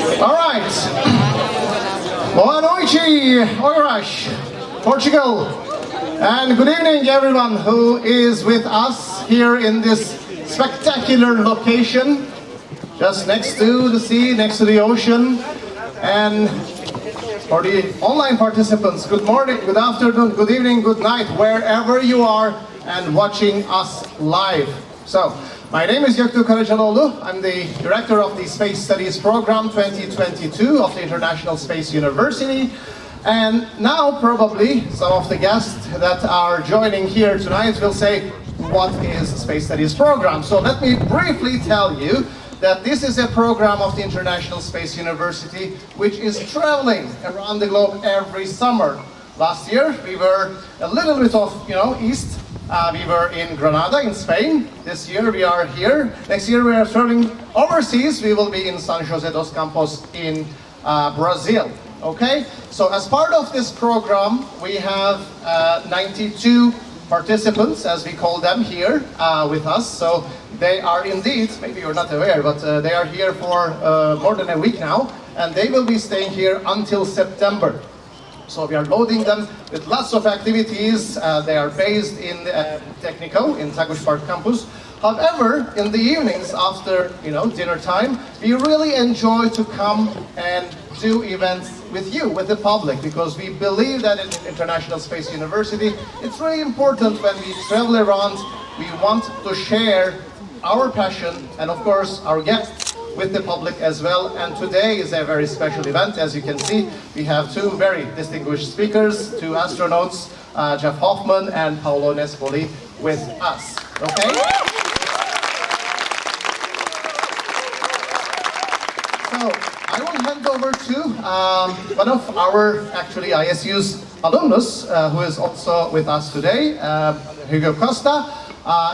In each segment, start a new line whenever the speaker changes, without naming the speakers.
All right. Boa noite, Oiras, Portugal. And good evening, everyone who is with us here in this spectacular location, just next to the sea, next to the ocean. And for the online participants, good morning, good afternoon, good evening, good night, wherever you are and watching us live. So, my name is Göktuğ Karacaloğlu. I'm the director of the Space Studies Program 2022 of the International Space University. And now probably some of the guests that are joining here tonight will say, what is the Space Studies Program? So let me briefly tell you that this is a program of the International Space University which is traveling around the globe every summer. Last year we were a little bit off, east. We were in Granada in Spain. This year we are here. Next year we are traveling overseas. We will be in San Jose dos Campos in Brazil. Okay, so as part of this program we have 92 participants, as we call them, here with us. So they are indeed, maybe you're not aware, but they are here for more than a week now, and they will be staying here until September. So we are loading them with lots of activities. They are based in Technico, in Tagus Park campus. However, in the evenings after dinner time, we really enjoy to come and do events with you, with the public, because we believe that in International Space University, it's really important when we travel around, we want to share our passion and of course our guests with the public as well. And today is a very special event. As you can see, we have two very distinguished speakers, two astronauts, Jeff Hoffman and Paolo Nespoli, with us. Okay? So I will hand over to one of our actually ISU's alumnus, who is also with us today, Hugo Costa.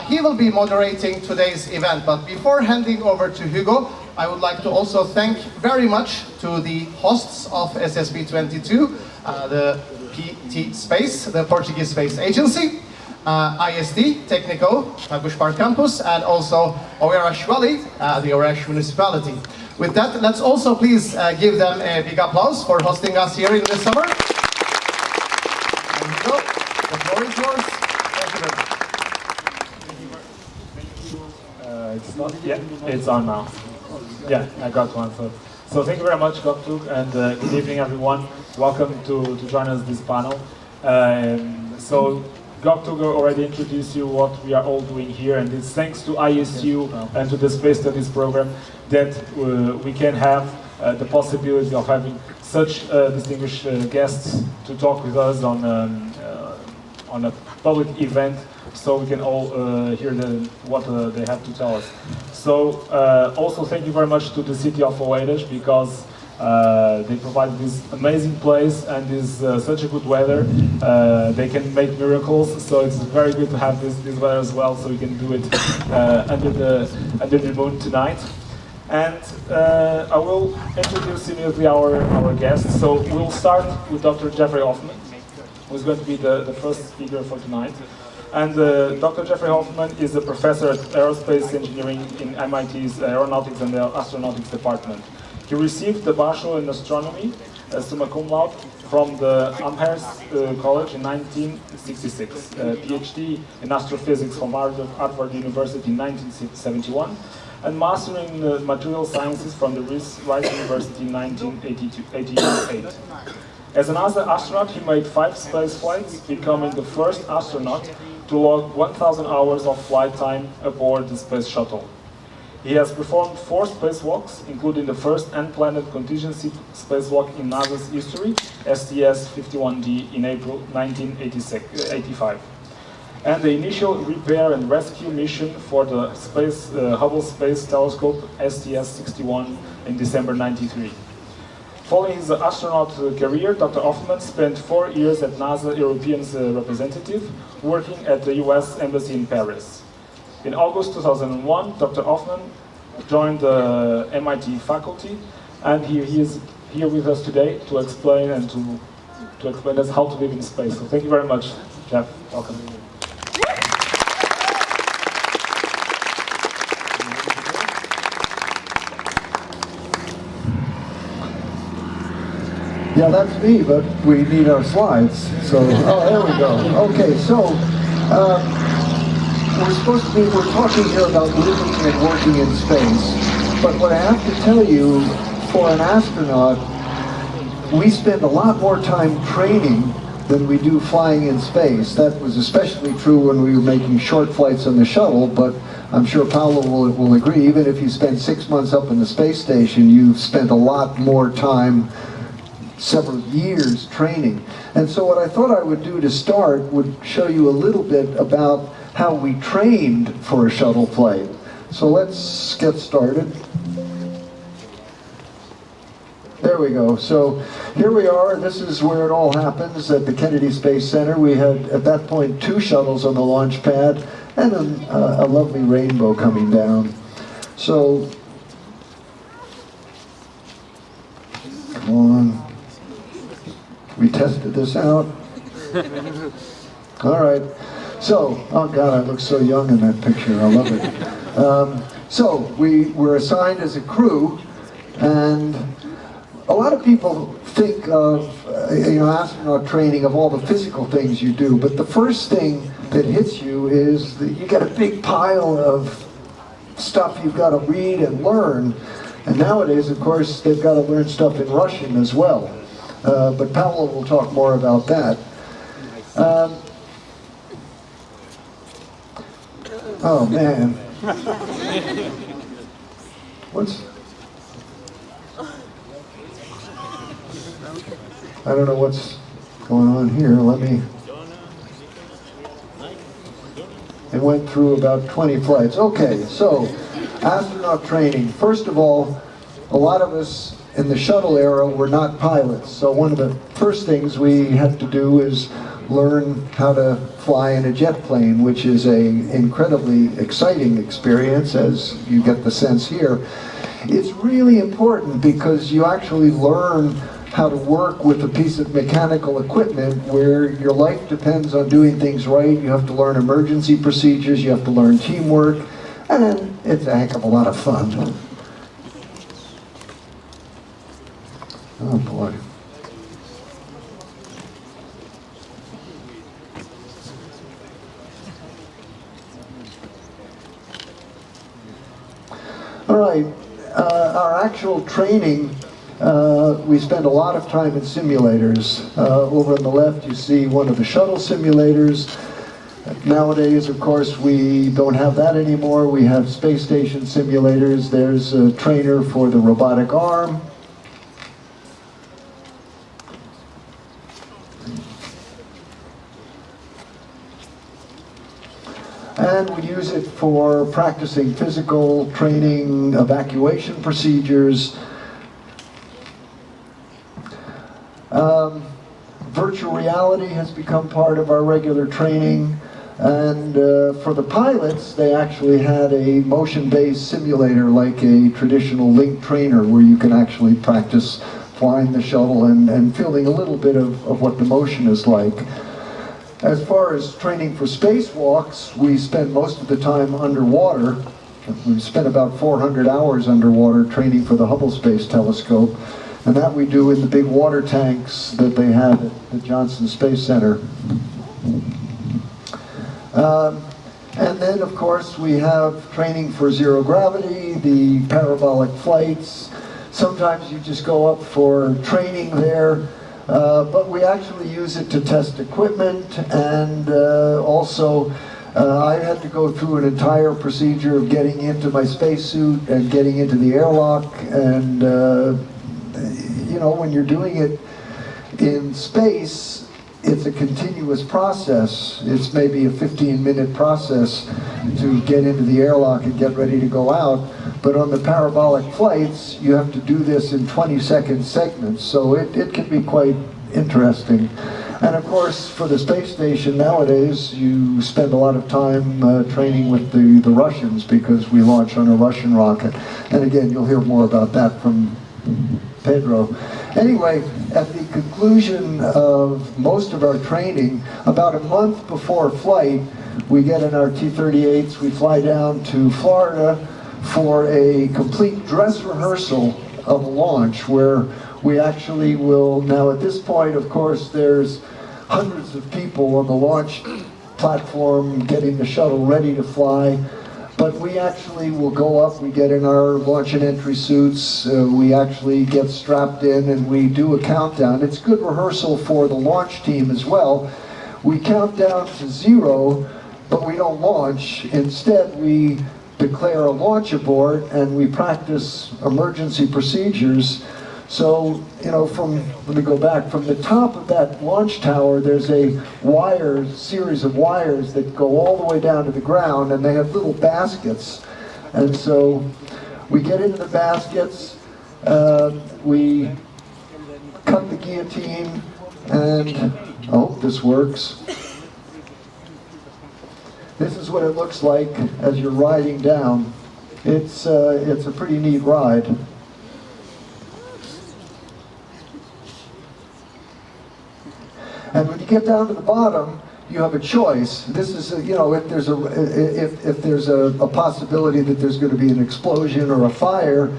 He will be moderating today's event, but before handing over to Hugo, I would like to also thank very much to the hosts of SSB22, the PT Space, the Portuguese Space Agency, ISD, Technico, Tagus Park Campus, and also Oiras Valley, the Oiras Municipality. With that, let's also please give them a big applause for hosting us here in the summer. And so, the floor is yours. Thank you very much.
It's not yet. It's on now. Yeah, I got one. So thank you very much, Göktuğ, and good evening, everyone. Welcome to join us this panel. So Göktuğ already introduced you what we are all doing here, and it's thanks to ISU and to the Space Studies program that we can have the possibility of having such distinguished guests to talk with us on a public event, so we can all hear what they have to tell us. So also thank you very much to the city of Oeiras, because they provide this amazing place and this such a good weather. They can make miracles, so it's very good to have this weather as well, so we can do it under the moon tonight. And I will introduce immediately our guests. So we'll start with Dr. Jeffrey Hoffman, who's going to be the first speaker for tonight. And Dr. Jeffrey Hoffman is a professor at Aerospace Engineering in MIT's Aeronautics and Astronautics Department. He received the Bachelor in Astronomy, summa cum laude, from the Amherst College in 1966, a PhD in Astrophysics from Harvard University in 1971, and Master in Material Sciences from the Rice University in 1988. As an astronaut, he made 5 space flights, becoming the first astronaut to log 1,000 hours of flight time aboard the Space Shuttle. He has performed 4 spacewalks, including the first unplanned contingency spacewalk in NASA's history, STS-51D, in April 1985, and the initial repair and rescue mission for the Hubble Space Telescope, STS-61, in December 1993. Following his astronaut career, Dr. Hoffman spent 4 years as NASA European representative, working at the US Embassy in Paris. In August 2001, Dr. Hoffman joined the MIT faculty, and he is here with us today to explain to explain us how to live in space. So thank you very much, Jeff. Welcome.
Yeah, that's me, but we need our slides. So, oh, there we go. Okay, so we're talking here about living and working in space. But what I have to tell you, for an astronaut, we spend a lot more time training than we do flying in space. That was especially true when we were making short flights on the shuttle, but I'm sure Paolo will agree, even if you spend 6 months up in the space station, you've spent a lot more time, several years training. And so what I thought I would do to start would show you a little bit about how we trained for a shuttle flight. So let's get started. There we go. So here we are. This is where it all happens at the Kennedy Space Center. We had, at that point, 2 shuttles on the launch pad and a lovely rainbow coming down. So, come on. We tested this out. All right. So, oh God, I look so young in that picture. I love it. So we were assigned as a crew, and a lot of people think of astronaut training, of all the physical things you do, but the first thing that hits you is that you get a big pile of stuff you've got to read and learn. And nowadays, of course, they've got to learn stuff in Russian as well. But Paolo will talk more about that. Oh man. I don't know what's going on here. It went through about 20 flights. Okay, so astronaut training. First of all, a lot of us in the shuttle era were not pilots. So one of the first things we had to do is learn how to fly in a jet plane, which is an incredibly exciting experience, as you get the sense here. It's really important because you actually learn how to work with a piece of mechanical equipment where your life depends on doing things right. You have to learn emergency procedures, you have to learn teamwork, and it's a heck of a lot of fun. Oh boy. All right, our actual training, we spend a lot of time in simulators. Over on the left you see one of the shuttle simulators. Nowadays, of course, we don't have that anymore. We have space station simulators. There's a trainer for the robotic arm. And we use it for practicing physical training, evacuation procedures. Virtual reality has become part of our regular training. And for the pilots, they actually had a motion-based simulator like a traditional link trainer where you can actually practice flying the shuttle and feeling a little bit of what the motion is like. As far as training for spacewalks, we spend most of the time underwater. We've spent about 400 hours underwater training for the Hubble Space Telescope, and that we do in the big water tanks that they have at the Johnson Space Center. And then, of course, we have training for zero gravity, the parabolic flights. Sometimes you just go up for training there. But we actually use it to test equipment, and also I had to go through an entire procedure of getting into my spacesuit and getting into the airlock, and you know, when you're doing it in space, it's a continuous process. It's maybe a 15-minute process to get into the airlock and get ready to go out. But on the parabolic flights, you have to do this in 20-second segments, so it can be quite interesting. And of course, for the space station nowadays, you spend a lot of time training with the Russians, because we launch on a Russian rocket. And again, you'll hear more about that from Pedro. Anyway, at the conclusion of most of our training, about a month before flight, we get in our T-38s, we fly down to Florida for a complete dress rehearsal of a launch, where we actually will, now at this point, of course, there's hundreds of people on the launch platform getting the shuttle ready to fly. But we actually will go up, we get in our launch and entry suits, we actually get strapped in and we do a countdown. It's good rehearsal for the launch team as well. We count down to 0, but we don't launch. Instead, we declare a launch abort and we practice emergency procedures. So, you know, let me go back, from the top of that launch tower, there's a series of wires that go all the way down to the ground, and they have little baskets. And so we get into the baskets, we cut the guillotine, and I hope this works. This is what it looks like as you're riding down. It's a pretty neat ride. And when you get down to the bottom, you have a choice. This is, you know, if there's a possibility that there's going to be an explosion or a fire,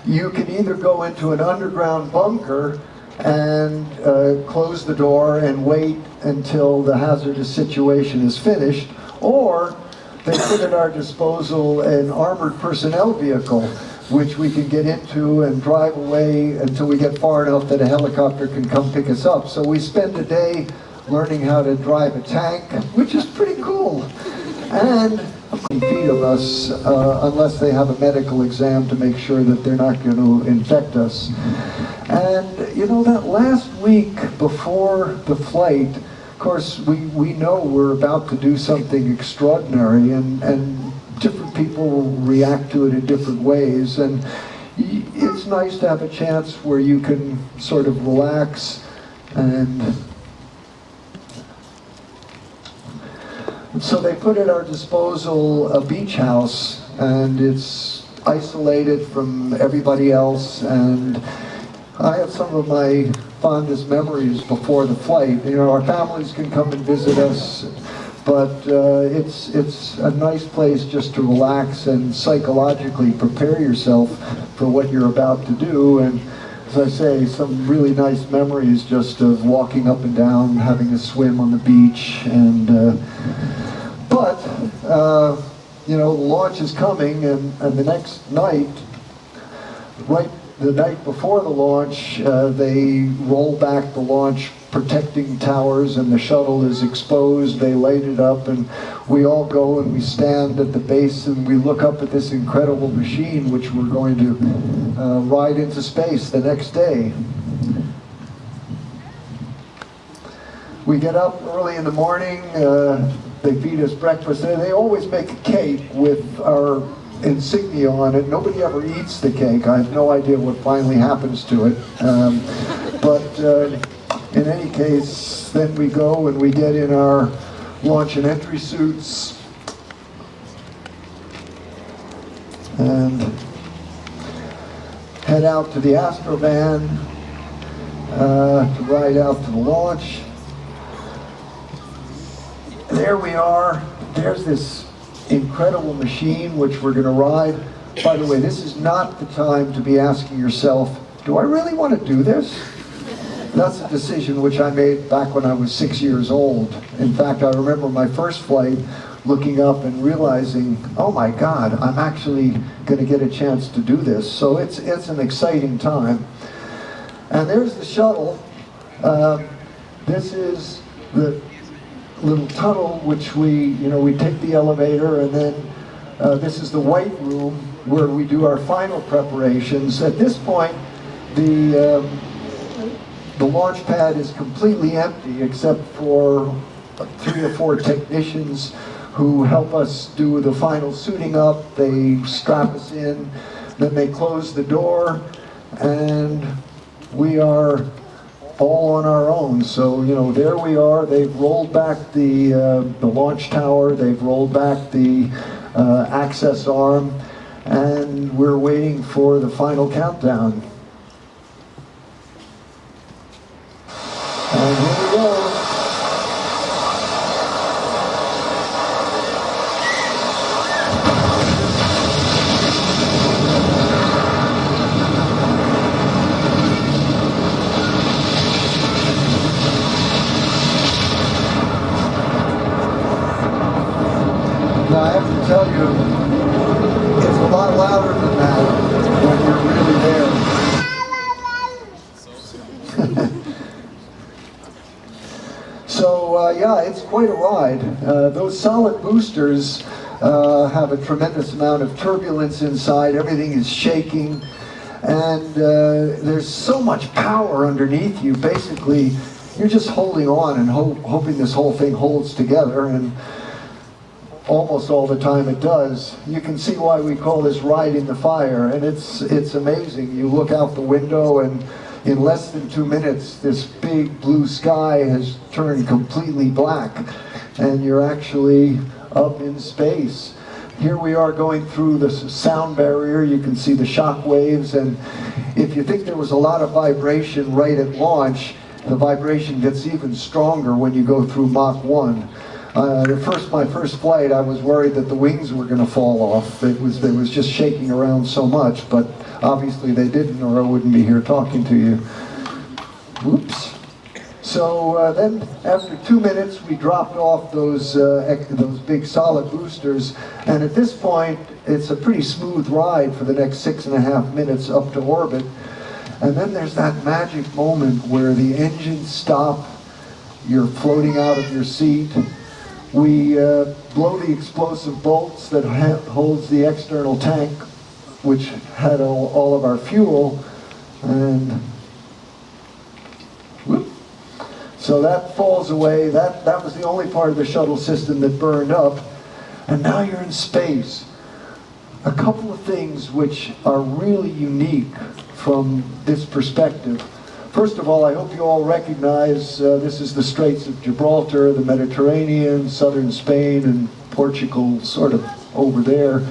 you can either go into an underground bunker and close the door and wait until the hazardous situation is finished, or they put at our disposal an armored personnel vehicle, which we can get into and drive away until we get far enough that a helicopter can come pick us up. So we spend a day learning how to drive a tank, which is pretty cool. And feet of us, unless they have a medical exam to make sure that they're not going to infect us. And you know, that last week before the flight, of course, we know we're about to do something extraordinary, and different people will react to it in different ways, and it's nice to have a chance where you can sort of relax. And so they put at our disposal a beach house, and it's isolated from everybody else, and I have some of my fondest memories before the flight. You know, our families can come and visit us, but it's a nice place just to relax and psychologically prepare yourself for what you're about to do. And as I say, some really nice memories just of walking up and down, having a swim on the beach. And but you know, the launch is coming, and the next night, right the night before the launch, they roll back the launch protecting towers, and the shuttle is exposed. They light it up, and we all go and we stand at the base and we look up at this incredible machine which we're going to ride into space the next day. We get up early in the morning, they feed us breakfast, and they always make a cake with our insignia on it. Nobody ever eats the cake. I have no idea what finally happens to it. But in any case, then we go and we get in our launch and entry suits and head out to the Astrovan to ride out to the launch. There we are. There's this incredible machine which we're going to ride. By the way, this is not the time to be asking yourself, do I really want to do this? That's a decision which I made back when I was 6 years old. In fact, I remember my first flight looking up and realizing, oh my God, I'm actually going to get a chance to do this. So it's an exciting time. And there's the shuttle. This is the little tunnel which we take the elevator, and then this is the white room where we do our final preparations. At this point, the launch pad is completely empty except for 3 or 4 technicians who help us do the final suiting up. They strap us in, then they close the door, and we are all on our own. So, you know, there we are. They've rolled back the launch tower. They've rolled back the access arm, and we're waiting for the final countdown. And here we go. Yeah, it's quite a ride. Those solid boosters have a tremendous amount of turbulence inside. Everything is shaking, and there's so much power underneath you. Basically, you're just holding on and hoping this whole thing holds together, and almost all the time it does. You can see why we call this riding the fire, and it's amazing. You look out the window, and in less than 2 minutes, this big blue sky has turned completely black, and you're actually up in space. Here we are going through the sound barrier. You can see the shock waves, and if you think there was a lot of vibration right at launch, the vibration gets even stronger when you go through Mach 1. My first flight, I was worried that the wings were going to fall off. It was just shaking around so much, but obviously they didn't, or I wouldn't be here talking to you. Whoops. So then, after 2 minutes, we dropped off those big solid boosters, and at this point, it's a pretty smooth ride for the next 6.5 minutes up to orbit. And then there's that magic moment where the engines stop, you're floating out of your seat. We blow the explosive bolts that holds the external tank, which had all of our fuel, and whoop. So that falls away. That was the only part of the shuttle system that burned up, and now you're in space. A couple of things which are really unique from this perspective. First of all, I hope you all recognize this is the Straits of Gibraltar, the Mediterranean, southern Spain, and Portugal sort of over there.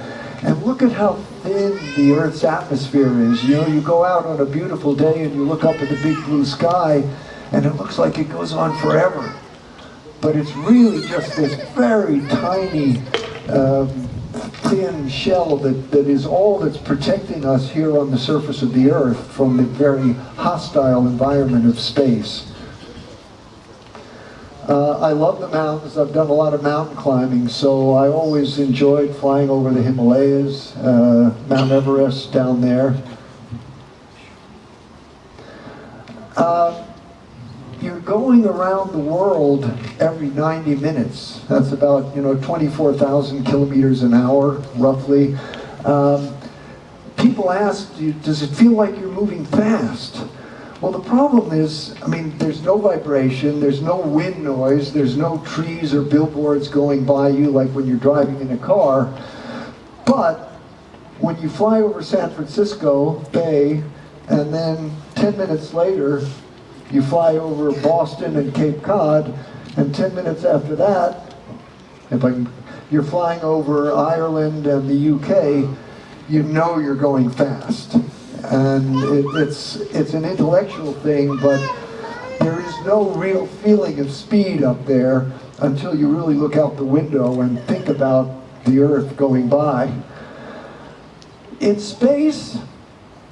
And look at how thin the Earth's atmosphere is. You know, you go out on a beautiful day and you look up at the big blue sky, and it looks like it goes on forever. But it's really just this very tiny, thin shell that is all that's protecting us here on the surface of the Earth from the very hostile environment of space. I love the mountains. I've done a lot of mountain climbing, so I always enjoyed flying over the Himalayas, Mount Everest down there. You're going around the world every 90 minutes. That's about 24,000 kilometers an hour, roughly. People ask, does it feel like you're moving fast? Well, the problem is, there's no vibration, there's no wind noise, there's no trees or billboards going by you like when you're driving in a car. But when you fly over San Francisco Bay, and then 10 minutes later, you fly over Boston and Cape Cod, and 10 minutes after that, you're flying over Ireland and the UK, you know you're going fast. And it's an intellectual thing, but there is no real feeling of speed up there until you really look out the window and think about the Earth going by. In space,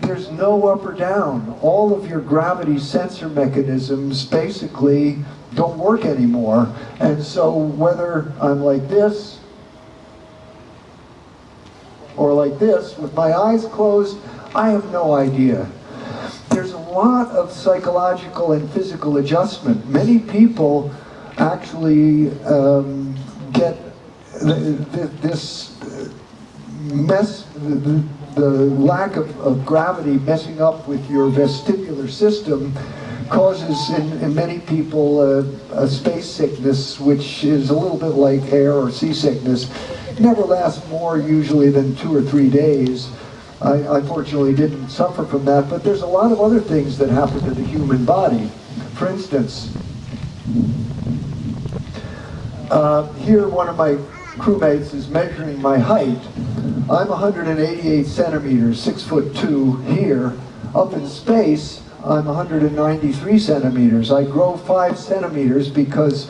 there's no up or down. All of your gravity sensor mechanisms basically don't work anymore. And so whether I'm like this or like this, with my eyes closed, I have no idea. There's a lot of psychological and physical adjustment. Many people actually get this mess, the lack of gravity messing up with your vestibular system causes in many people a space sickness, which is a little bit like air or seasickness. It never lasts more usually than 2 or 3 days. I fortunately didn't suffer from that, but there's a lot of other things that happen to the human body. For instance, here one of my crewmates is measuring my height. I'm 188 centimeters, 6'2" here. Up in space, I'm 193 centimeters. I grow 5 centimeters because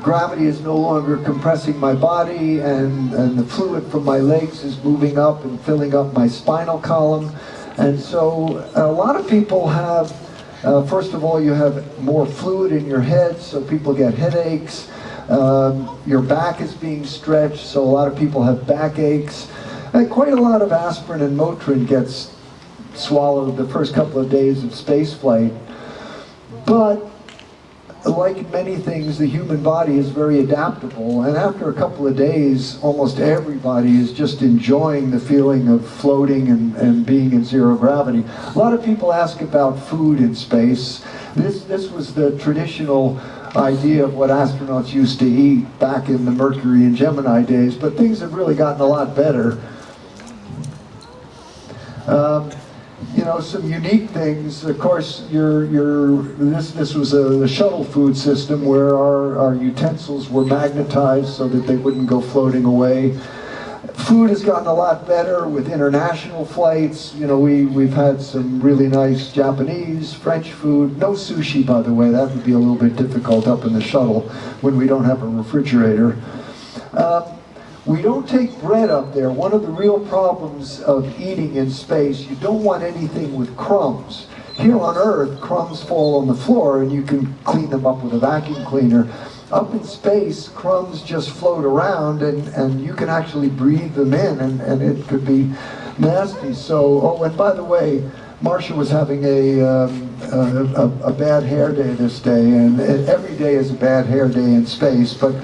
gravity is no longer compressing my body, and the fluid from my legs is moving up and filling up my spinal column. And so a lot of people have, first of all, you have more fluid in your head, so people get headaches. Your back is being stretched, so a lot of people have backaches. And quite a lot of aspirin and Motrin gets swallowed the first couple of days of space flight. But like many things, the human body is very adaptable, and after a couple of days, almost everybody is just enjoying the feeling of floating and being in zero gravity. A lot of people ask about food in space. This was the traditional idea of what astronauts used to eat back in the Mercury and Gemini days, but things have really gotten a lot better. You know, some unique things. Of course, this was the shuttle food system where our utensils were magnetized so that they wouldn't go floating away. Food has gotten a lot better with international flights. You know, we've had some really nice Japanese, French food. No sushi, by the way. That would be a little bit difficult up in the shuttle when we don't have a refrigerator. We don't take bread up there. One of the real problems of eating in space, you don't want anything with crumbs. Here on Earth, crumbs fall on the floor and you can clean them up with a vacuum cleaner. Up in space, crumbs just float around and you can actually breathe them in and it could be nasty. So, oh, and by the way, Marcia was having a bad hair day this day, and every day is a bad hair day in space, but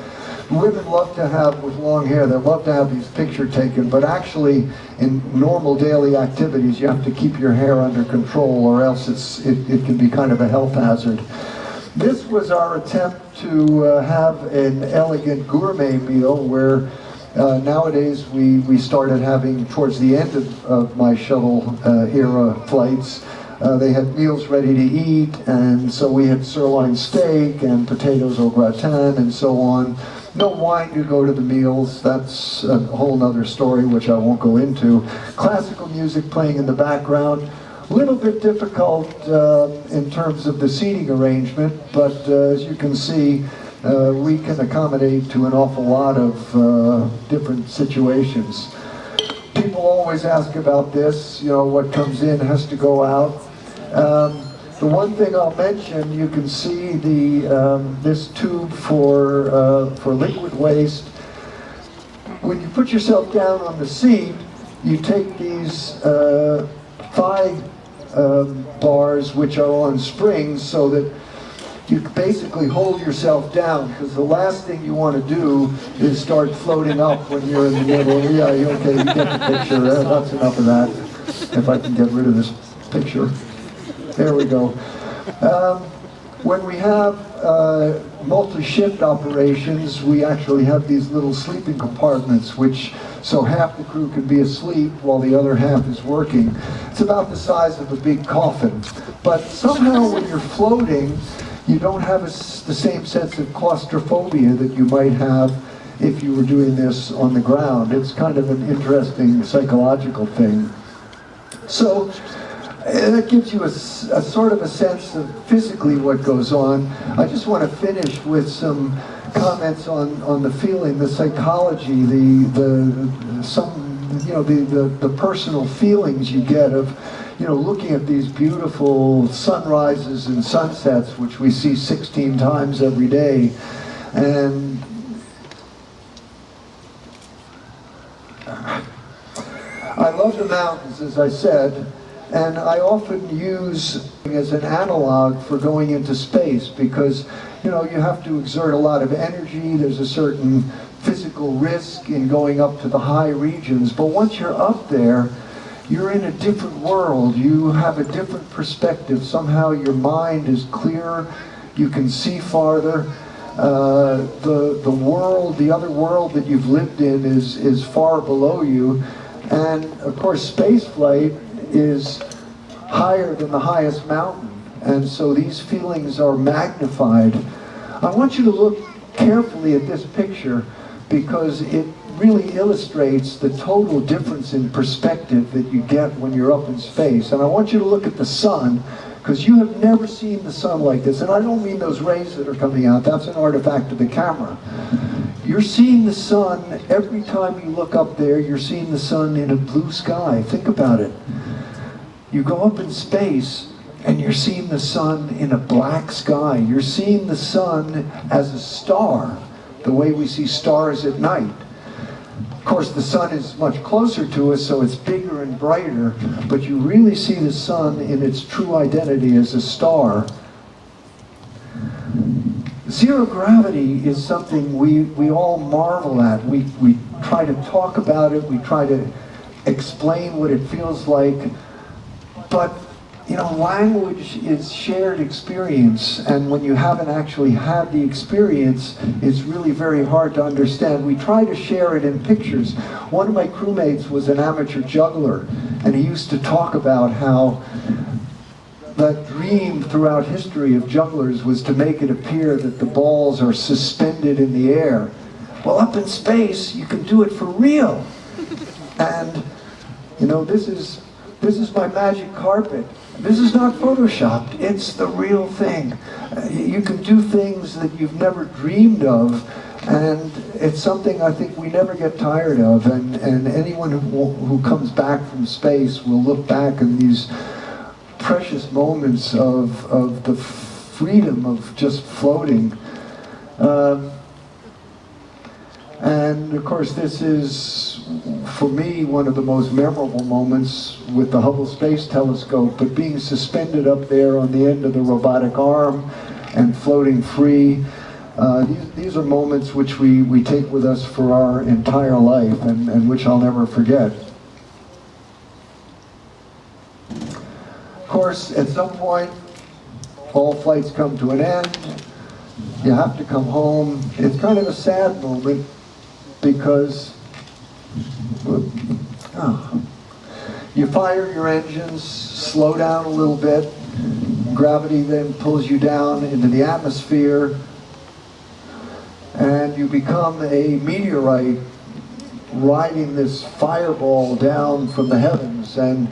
women love to have, with long hair, they love to have these pictures taken, but actually in normal daily activities you have to keep your hair under control or else it can be kind of a health hazard. This was our attempt to have an elegant gourmet meal where nowadays we started having, towards the end of my shuttle era flights, they had meals ready to eat, and so we had sirloin steak and potatoes au gratin and so on. No wine to go to the meals. That's a whole other story which I won't go into. Classical music playing in the background. A little bit difficult in terms of the seating arrangement, but as you can see, we can accommodate to an awful lot of different situations. People always ask about this, you know, what comes in has to go out. The one thing I'll mention, you can see this tube for liquid waste. When you put yourself down on the seat, you take these thigh bars, which are on springs, so that you basically hold yourself down, because the last thing you want to do is start floating up when you're in the middle. Yeah, okay, you get the picture. That's enough of that. If I can get rid of this picture. There we go. When we have multi-shift operations, we actually have these little sleeping compartments, which so half the crew can be asleep while the other half is working. It's about the size of a big coffin. But somehow when you're floating, you don't have the same sense of claustrophobia that you might have if you were doing this on the ground. It's kind of an interesting psychological thing. So that gives you a sort of a sense of physically what goes on. I just want to finish with some comments on the feeling, the psychology, the personal feelings you get of, you know, looking at these beautiful sunrises and sunsets, which we see 16 times every day. And I love the mountains, as I said, and I often use as an analog for going into space because, you know, you have to exert a lot of energy. There's a certain physical risk in going up to the high regions, but once you're up there, you're in a different world. You have a different perspective. Somehow your mind is clearer. You can see farther. The world, the other world that you've lived in is far below you. And of course, space flight is higher than the highest mountain. And so these feelings are magnified. I want you to look carefully at this picture because it really illustrates the total difference in perspective that you get when you're up in space. And I want you to look at the sun, because you have never seen the sun like this. And I don't mean those rays that are coming out. That's an artifact of the camera. You're seeing the sun every time you look up there. You're seeing the sun in a blue sky. Think about it. You go up in space and you're seeing the sun in a black sky. You're seeing the sun as a star, the way we see stars at night. Of course, the sun is much closer to us, so it's bigger and brighter, but you really see the sun in its true identity as a star. Zero gravity is something we all marvel at. We try to talk about it, we try to explain what it feels like, but you know, language is shared experience, and when you haven't actually had the experience, it's really very hard to understand. We try to share it in pictures. One of my crewmates was an amateur juggler, and he used to talk about how that dream throughout history of jugglers was to make it appear that the balls are suspended in the air. Well, up in space, you can do it for real. And, you know, this is my magic carpet. This is not photoshopped, it's the real thing. You can do things that you've never dreamed of, and it's something I think we never get tired of, and anyone who comes back from space will look back in these precious moments of the freedom of just floating. And of course this is, for me, one of the most memorable moments with the Hubble Space Telescope, but being suspended up there on the end of the robotic arm and floating free. These are moments which we take with us for our entire life, and which I'll never forget. Of course, at some point, all flights come to an end. You have to come home. It's kind of a sad moment, because you fire your engines, slow down a little bit, gravity then pulls you down into the atmosphere, and you become a meteorite riding this fireball down from the heavens. And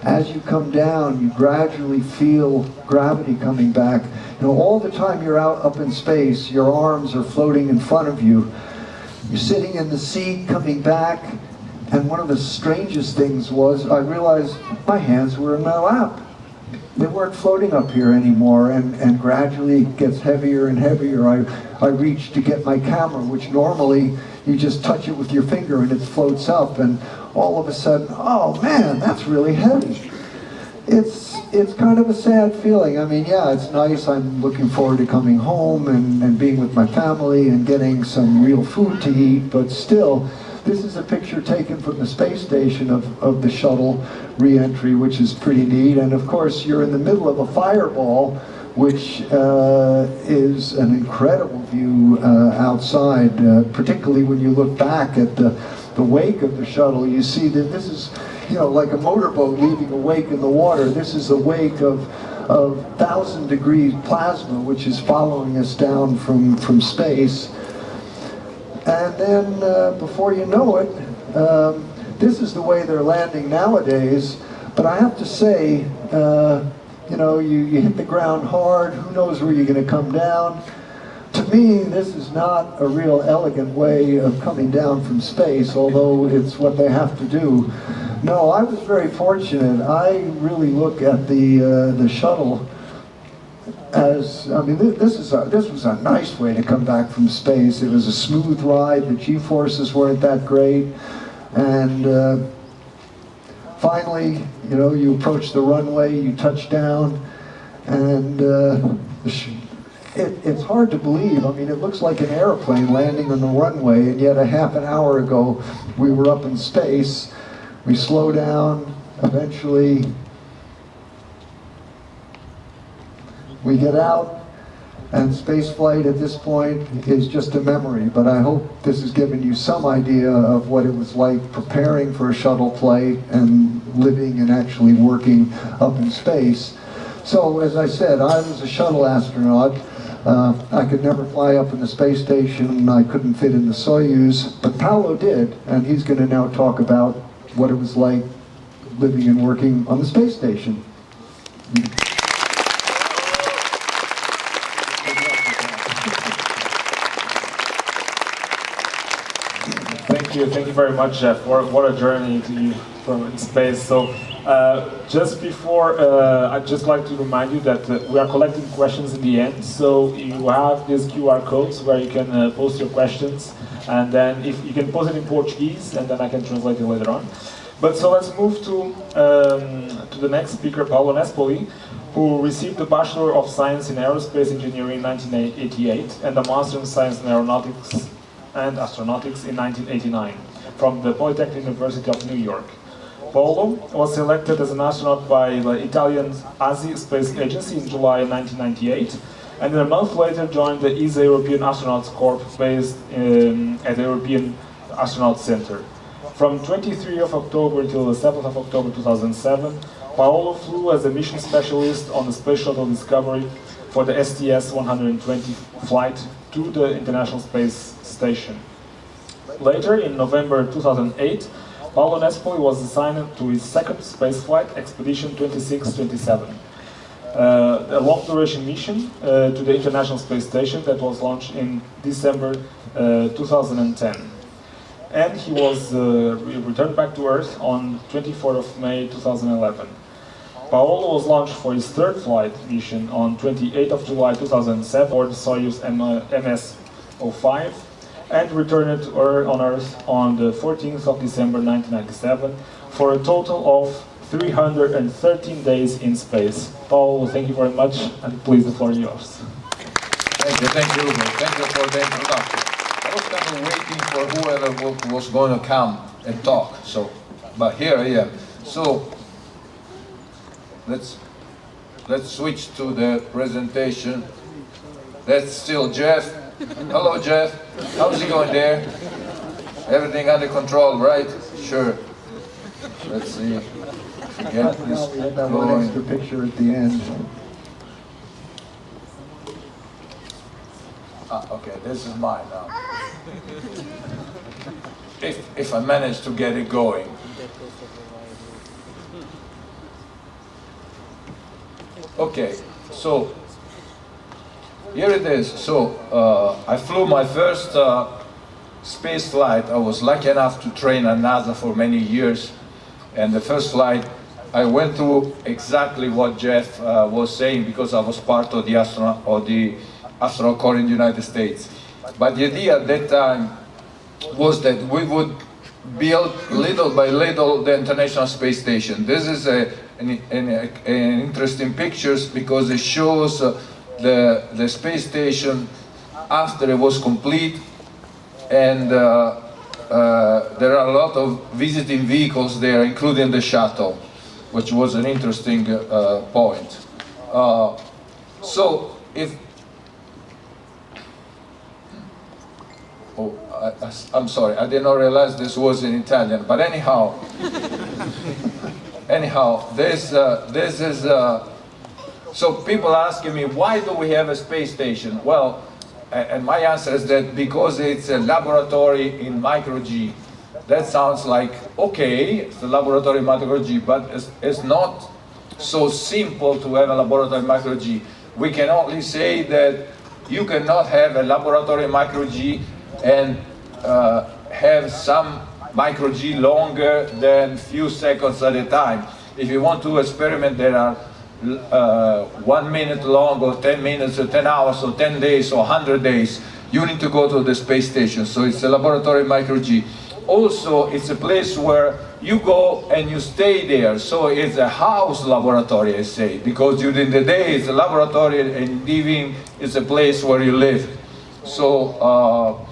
as you come down, you gradually feel gravity coming back. You know, all the time you're out up in space, your arms are floating in front of you. You're sitting in the seat coming back, and one of the strangest things was I realized my hands were in my lap. They weren't floating up here anymore, and gradually it gets heavier and heavier. I reach to get my camera, which normally you just touch it with your finger and it floats up, and all of a sudden, oh man, that's really heavy. It's kind of a sad feeling. I mean, yeah, it's nice. I'm looking forward to coming home and being with my family and getting some real food to eat, but still, this is a picture taken from the space station of the shuttle re-entry, which is pretty neat. And of course, you're in the middle of a fireball, which is an incredible view outside, particularly when you look back at the wake of the shuttle. You see that this is, you know, like a motorboat leaving a wake in the water. This is a wake of 1,000-degree plasma, which is following us down from space. And then, before you know it, this is the way they're landing nowadays. But I have to say, you know, you hit the ground hard, who knows where you're going to come down. To me, this is not a real elegant way of coming down from space, although it's what they have to do. No, I was very fortunate. I really look at the shuttle as, I mean, this was a nice way to come back from space. It was a smooth ride. The G-forces weren't that great, and finally, you know, you approach the runway, you touch down, and it's hard to believe. I mean, it looks like an airplane landing on the runway, and yet a half an hour ago we were up in space. We slow down, eventually we get out, and spaceflight at this point is just a memory, but I hope this has given you some idea of what it was like preparing for a shuttle flight and living and actually working up in space. So, as I said, I was a shuttle astronaut. I could never fly up in the space station. I couldn't fit in the Soyuz, but Paolo did, and he's going to now talk about what it was like living and working on the space station.
Thank you very much, Jeff. What a journey to you from space. So, just before, I'd just like to remind you that we are collecting questions in the end. So you have these QR codes where you can post your questions, and then if you can post it in Portuguese, and then I can translate it later on. But so let's move to the next speaker, Paolo Nespoli, who received the Bachelor of Science in Aerospace Engineering in 1988 and the Master in Science in Aeronautics and Astronautics in 1989 from the Polytechnic University of New York. Paolo was selected as an astronaut by the Italian ASI Space Agency in July 1998, and a month later joined the ESA European Astronauts Corps based at the European Astronaut Center. From 23 of October till the 7th of October 2007, Paolo flew as a mission specialist on the Space Shuttle Discovery for the STS-120 flight to the International Space Station. Later, in November 2008, Paolo Nespoli was assigned to his second spaceflight, Expedition 2627, a long-duration mission to the International Space Station that was launched in December 2010. And he was returned back to Earth on 24th of May 2011. Paolo was launched for his third flight mission on 28th of July 2007 for the Soyuz MS-05 and returned to on Earth on the 14th of December 1997 for a total of 313 days in space. Paolo, thank you very much, and please, the floor is yours.
Thank you, Ruben. Thank you for the introduction. I was kind of waiting for whoever was going to come and talk, but here I am. So, let's switch to the presentation. That's still Jeff. Hello, Jeff. How's it going there? Everything under control, right? Sure. Let's see if we get this
We had that one extra picture at the end.
Okay, this is mine now. If I manage to get it going. Okay, so here it is. So I flew my first space flight. I was lucky enough to train at NASA for many years, and the first flight I went through exactly what Jeff was saying, because I was part of the astronaut corps in the United States. But the idea at that time was that we would build little by little the International Space Station. This is an interesting pictures because it shows the space station after it was complete, and there are a lot of visiting vehicles there, including the shuttle, which was an interesting point. So if I'm sorry, I did not realize this was in Italian, but anyhow, this is, so people asking me, why do we have a space station? Well, and my answer is that because it's a laboratory in micro-G. That sounds like, okay, it's a laboratory in micro-G, but it's not so simple to have a laboratory in micro-G. We can only say that you cannot have a laboratory in micro-G and have some micro-G longer than few seconds at a time. If you want to experiment, there are 1 minute long, or 10 minutes, or 10 hours, or 10 days, or 100 days. You need to go to the space station. So it's a laboratory micro-G. Also, it's a place where you go and you stay there. So it's a house laboratory, I say, because during the day it's a laboratory, and evening it's a place where you live. So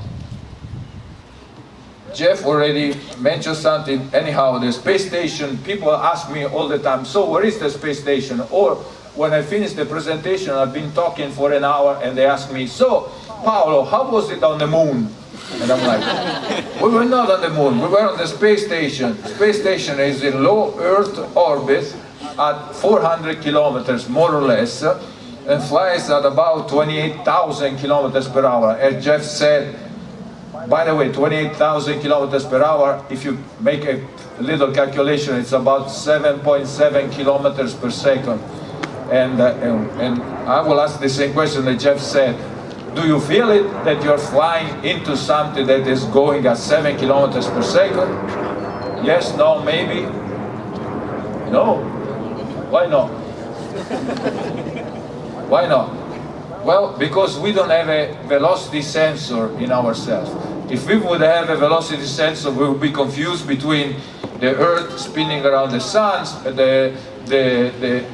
Jeff already mentioned something. Anyhow, the space station, people ask me all the time, so where is the space station? Or when I finish the presentation, I've been talking for an hour, and they ask me, so Paolo, how was it on the moon? And I'm like, we were not on the moon, we were on the space station. The space station is in low Earth orbit at 400 kilometers, more or less, and flies at about 28,000 kilometers per hour. As Jeff said, by the way, 28,000 kilometers per hour, if you make a little calculation, it's about 7.7 kilometers per second. And I will ask the same question that Jeff said. Do you feel it that you're flying into something that is going at 7 kilometers per second? Yes, no, maybe? No? Why not? Why not? Well, because we don't have a velocity sensor in ourselves. If we would have a velocity sensor, we would be confused between the Earth spinning around the suns, the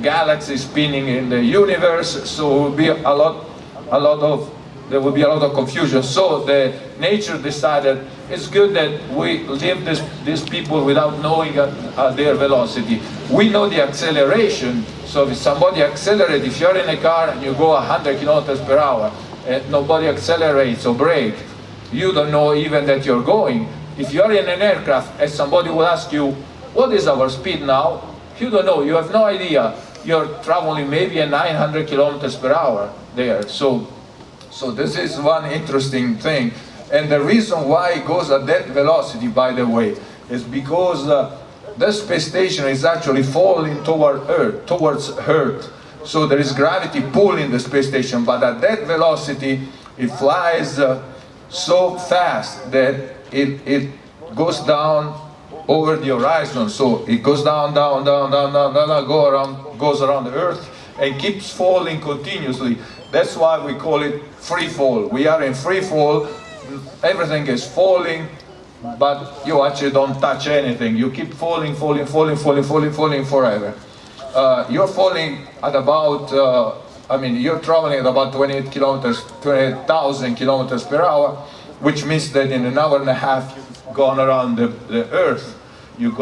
galaxy spinning in the universe. So it will be there will be a lot of confusion. So the nature decided it's good that we leave these people without knowing their velocity. We know the acceleration. So if somebody accelerates, if you're in a car and you go 100 kilometers per hour and nobody accelerates or brake, you don't know even that you're going. If you're in an aircraft and somebody will ask you, what is our speed now? You don't know, you have no idea. You're traveling maybe at 900 kilometers per hour there. So this is one interesting thing. And the reason why it goes at that velocity, by the way, is because the space station is actually falling towards Earth. So there is gravity pulling the space station, but at that velocity, it flies so fast that it goes down over the horizon. So it goes down, goes around the Earth and keeps falling continuously. That's why we call it free fall. We are in free fall. Everything is falling, but you actually don't touch anything. You keep falling forever. You're falling at about, you're traveling at about 28,000 kilometers per hour, which means that in an hour and a half you've gone around the Earth. You've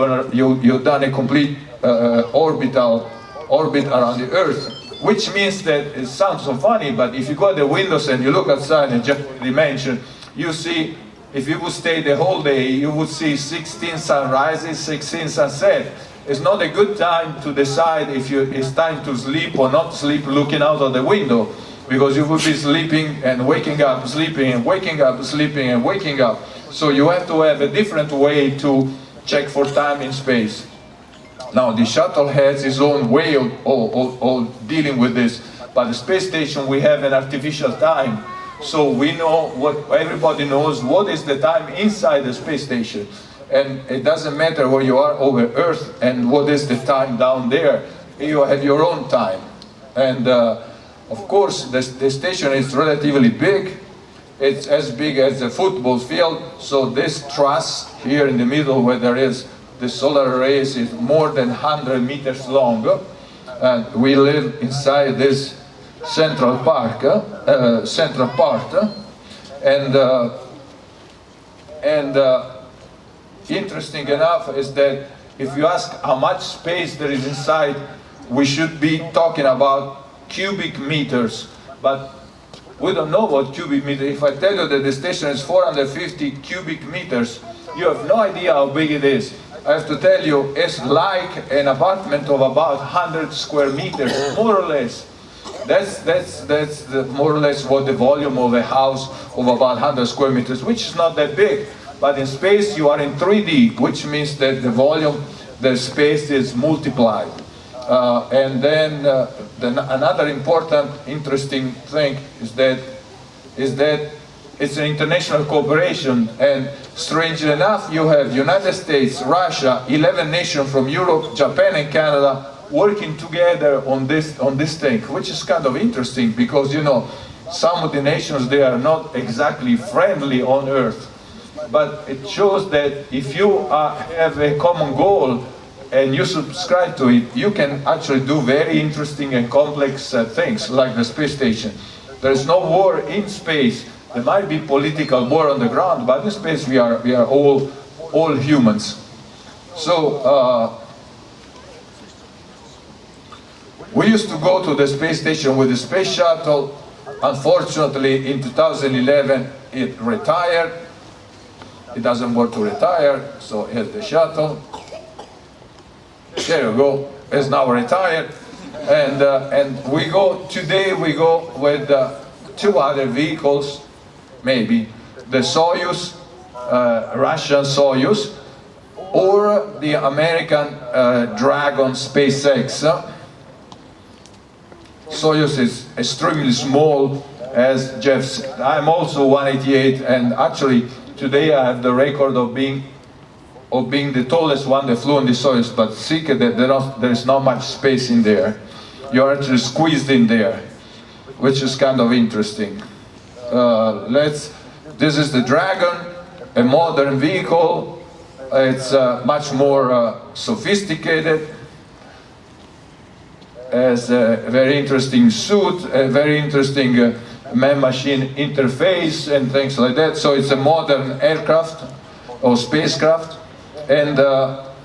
done a complete orbit around the Earth, which means that it sounds so funny, but if you go to the windows and you look outside and just dimension, you see, if you would stay the whole day, you would see 16 sunrises, 16 sunsets. It's not a good time to decide if it's time to sleep or not sleep looking out of the window, because you will be sleeping and waking up, sleeping and waking up, sleeping and waking up. So you have to have a different way to check for time in space. Now the shuttle has its own way of dealing with this, but the space station, we have an artificial time. So we know everybody knows what is the time inside the space station. And it doesn't matter where you are over Earth and what is the time down there. You have your own time. And of course, the station is relatively big. It's as big as a football field. So this truss here in the middle where there is the solar rays is more than 100 meters long. And we live inside this central part. Interesting enough is that if you ask how much space there is inside, we should be talking about cubic meters, but we don't know what cubic meters. If I tell you that the station is 450 cubic meters, you have no idea how big it is. I have to tell you, it's like an apartment of about 100 square meters, more or less. That's more or less what the volume of a house of about 100 square meters, which is not that big. But in space, you are in 3D, which means that the volume, the space is multiplied. And then another important, interesting thing is that it's an international cooperation. And strangely enough, you have United States, Russia, 11 nations from Europe, Japan, and Canada working together on this thing, which is kind of interesting because, you know, some of the nations, they are not exactly friendly on Earth. But it shows that if you have a common goal and you subscribe to it, you can actually do very interesting and complex things like the space station. There is no war in space. There might be political war on the ground, but in space we are all humans. So we used to go to the space station with the Space Shuttle. Unfortunately, in 2011, it retired. It doesn't want to retire, so here's the shuttle. There you go. It's now retired, and today we go with 2 other vehicles, maybe the Soyuz, Russian Soyuz, or the American Dragon SpaceX. Soyuz is extremely small, as Jeff said. I'm also 188, and actually today I have the record of being the tallest one that flew on the Soyuz, but secret that there is not much space in there. You're actually squeezed in there, which is kind of interesting. This is the Dragon, a modern vehicle, It's much more sophisticated, has a very interesting suit, a very interesting man-machine interface and things like that. So it's a modern aircraft or spacecraft. And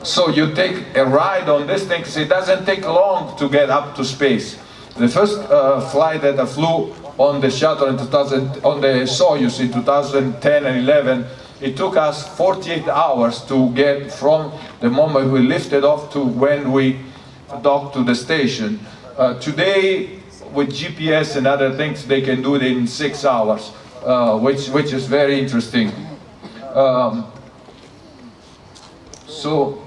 so you take a ride on this thing, because it doesn't take long to get up to space. The first flight that I flew on the shuttle in on the Soyuz in 2010 and 11, it took us 48 hours to get from the moment we lifted off to when we docked to the station. Today, with GPS and other things, they can do it in 6 hours, which is very interesting. So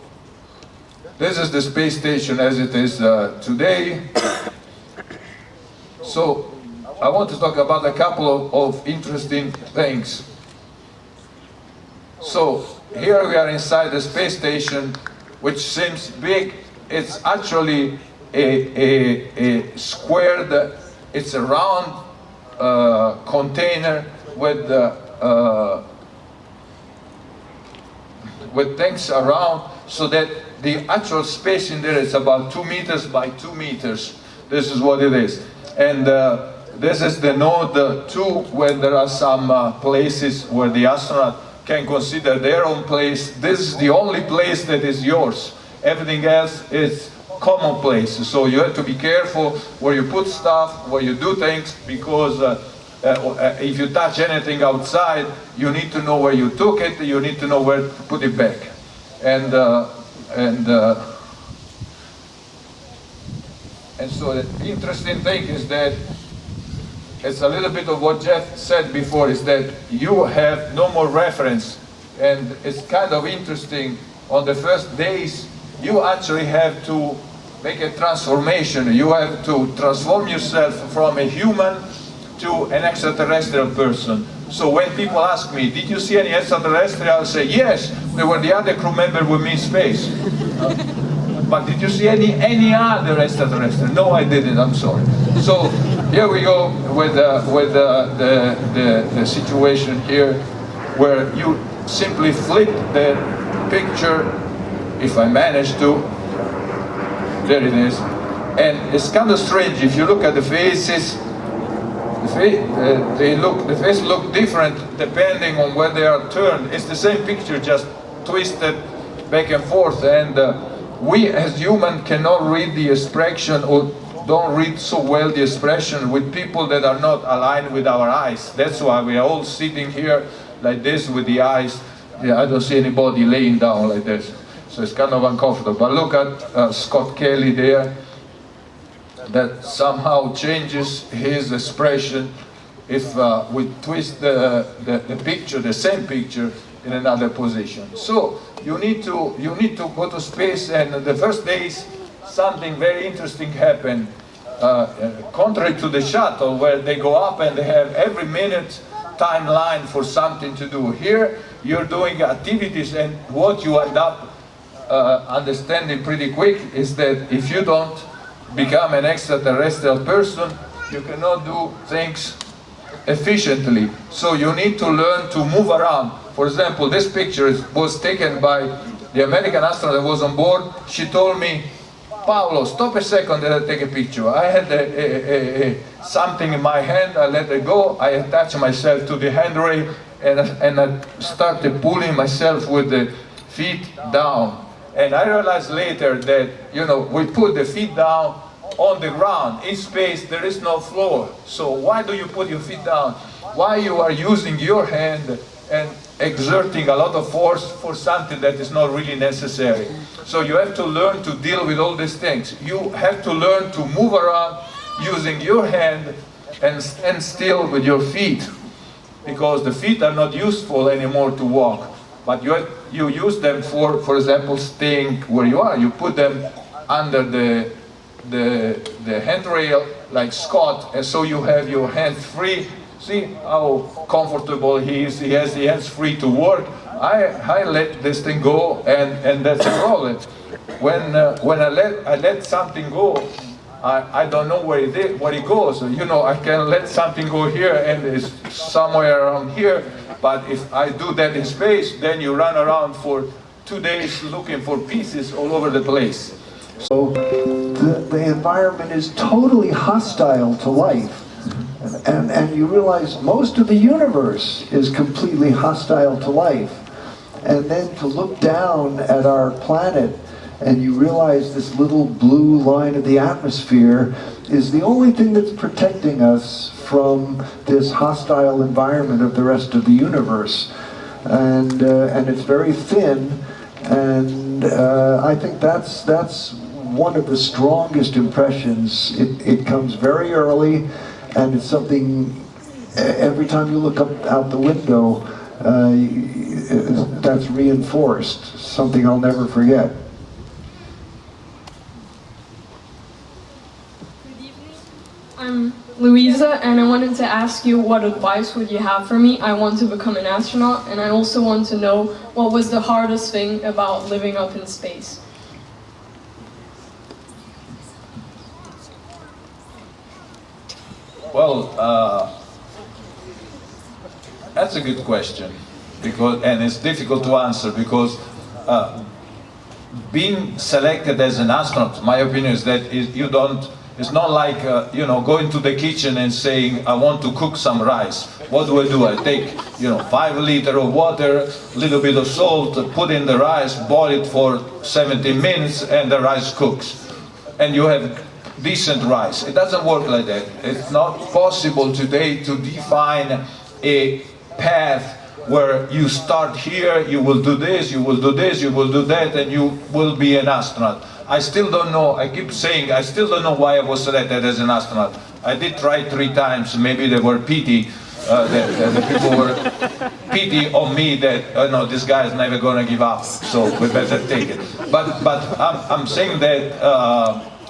this is the space station as it is today. So I want to talk about a couple of interesting things. So here we are inside the space station, which seems big. It's actually a squared, it's a round container with things around, so that the actual space in there is about 2 meters by 2 meters. This is what it is. And this is the node 2, where there are some places where the astronaut can consider their own place. This is the only place that is yours. Everything else is commonplace. So you have to be careful where you put stuff, where you do things, because if you touch anything outside, you need to know where you took it, you need to know where to put it back. And so the interesting thing is that it's a little bit of what Jeff said before, is that you have no more reference. And it's kind of interesting, on the first days, you actually have to make a transformation. You have to transform yourself from a human to an extraterrestrial person. So when people ask me, did you see any extraterrestrial? I'll say, yes, they were the other crew member with me in space. But did you see any other extraterrestrial? No, I didn't, I'm sorry. So here we go with the situation here, where you simply flip the picture, if I manage to. There it is. And it's kind of strange, if you look at the faces, the faces look different depending on where they are turned. It's the same picture, just twisted back and forth. And we as humans cannot read the expression, or don't read so well the expression, with people that are not aligned with our eyes. That's why we are all sitting here like this with the eyes. Yeah, I don't see anybody laying down like this. So it's kind of uncomfortable. But look at Scott Kelly there. That somehow changes his expression if we twist the picture, the same picture, in another position. So you need to go to space, and the first days something very interesting happened. Contrary to the shuttle, where they go up and they have every minute timeline for something to do. Here you're doing activities, and what you end up understanding pretty quick is that if you don't become an extraterrestrial person, you cannot do things efficiently. So you need to learn to move around. For example, this picture was taken by the American astronaut that was on board. She told me, Paolo, stop a second and I take a picture. I had something in my hand, I let it go, I attached myself to the handrail, and I started pulling myself with the feet down. And I realized later that, we put the feet down on the ground. In space, there is no floor. So why do you put your feet down? Why you are using your hand and exerting a lot of force for something that is not really necessary? So you have to learn to deal with all these things. You have to learn to move around using your hand and stand still with your feet, because the feet are not useful anymore to walk. But you use them for example, staying where you are. You put them under the handrail, like Scott, and so you have your hands free. See how comfortable he is. He has the hands free to work. I let this thing go, and that's a problem. When I let something go, I don't know where it goes. I can let something go here and it's somewhere around here. But if I do that in space, then you run around for 2 days looking for pieces all over the place.
So the environment is totally hostile to life. And you realize most of the universe is completely hostile to life. And then to look down at our planet and you realize this little blue line of the atmosphere is the only thing that's protecting us from this hostile environment of the rest of the universe. And it's very thin, and I think that's one of the strongest impressions. It comes very early, and it's something, every time you look up out the window, that's reinforced, something I'll never forget.
I'm Louisa, and I wanted to ask you what advice would you have for me? I want to become an astronaut, and I also want to know what was the hardest thing about living up in space.
Well, that's a good question, and it's difficult to answer because being selected as an astronaut, my opinion is that you don't. It's not like, going to the kitchen and saying, I want to cook some rice. What do? I take, 5 liters of water, a little bit of salt, put in the rice, boil it for 70 minutes, and the rice cooks. And you have decent rice. It doesn't work like that. It's not possible today to define a path where you start here, you will do this, you will do this, you will do that, and you will be an astronaut. I still don't know, I keep saying, I still don't know why I was selected as an astronaut. I did try 3 times, maybe they were pity, the people were pity on me that, no, this guy is never going to give up, so we better take it. But I'm saying that,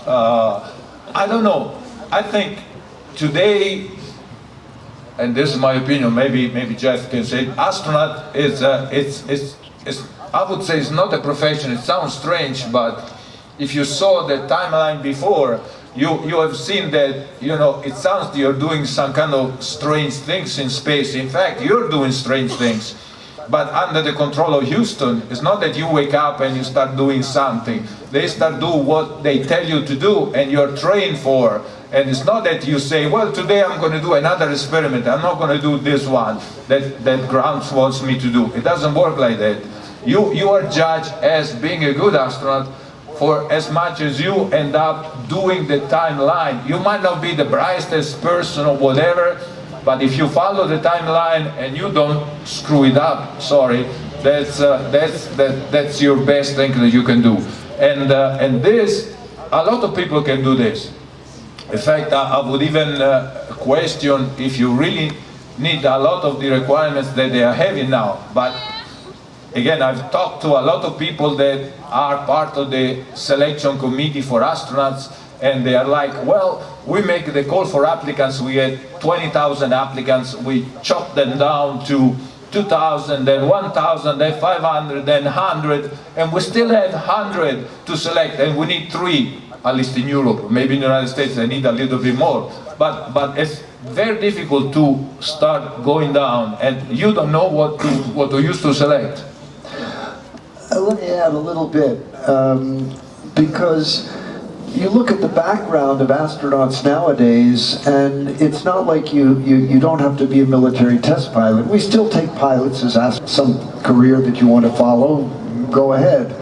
I don't know, I think today, and this is my opinion, maybe Jeff can say, astronaut is, I would say it's not a profession, it sounds strange, but if you saw the timeline before, you have seen that, it sounds you're doing some kind of strange things in space. In fact, you're doing strange things. But under the control of Houston, it's not that you wake up and you start doing something. They start doing what they tell you to do and you're trained for. And it's not that you say, well, today I'm going to do another experiment. I'm not going to do this one that ground wants me to do. It doesn't work like that. You are judged as being a good astronaut for as much as you end up doing the timeline. You might not be the brightest person or whatever, but if you follow the timeline and you don't screw it up, sorry, that's your best thing that you can do. And this, a lot of people can do this. In fact, I would even question if you really need a lot of the requirements that they are having now. But again, I've talked to a lot of people that are part of the selection committee for astronauts, and they are like, well, we make the call for applicants, we get 20,000 applicants, we chop them down to 2,000, then 1,000, then 500, then 100, and we still have 100 to select, and we need 3, at least in Europe. Maybe in the United States they need a little bit more. But it's very difficult to start going down, and you don't know what to use to select.
Let me add a little bit, because you look at the background of astronauts nowadays, and it's not like you don't have to be a military test pilot. We still take pilots as some career that you want to follow, go ahead.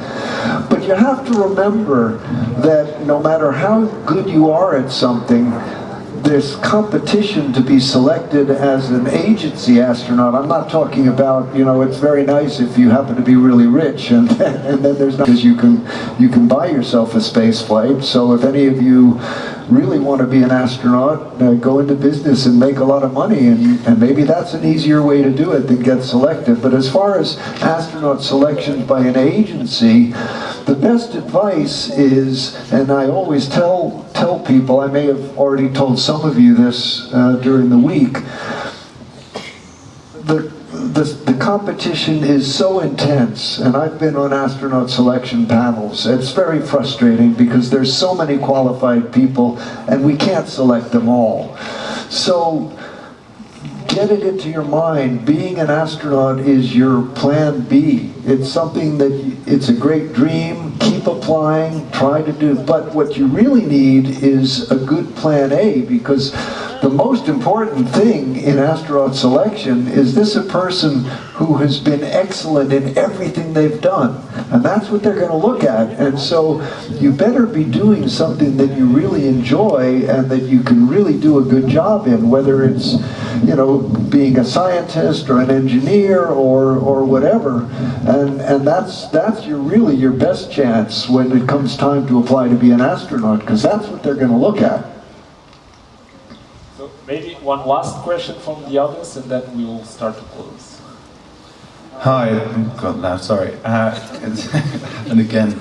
But you have to remember that no matter how good you are at something, there's competition to be selected as an agency astronaut. I'm not talking about, it's very nice if you happen to be really rich, and then there's not, because you can buy yourself a space flight. So if any of you really want to be an astronaut, go into business and make a lot of money, and maybe that's an easier way to do it than get selected. But as far as astronaut selections by an agency, the best advice is, and I always tell people, I may have already told some of you this during the week, the competition is so intense, and I've been on astronaut selection panels. It's very frustrating because there's so many qualified people and we can't select them all. So get it into your mind, being an astronaut is your plan B. It's something that, it's a great dream, keep applying, try to do, but what you really need is a good plan A, because the most important thing in astronaut selection is this a person who has been excellent in everything they've done, and that's what they're going to look at. And so you better be doing something that you really enjoy and that you can really do a good job in, whether it's, you know, being a scientist or an engineer or whatever. And that's really your best chance when it comes time to apply to be an astronaut, because that's what they're going to look at.
So maybe one last question from the audience, and then we will start to close.
Hi, oh God, no, sorry. And again,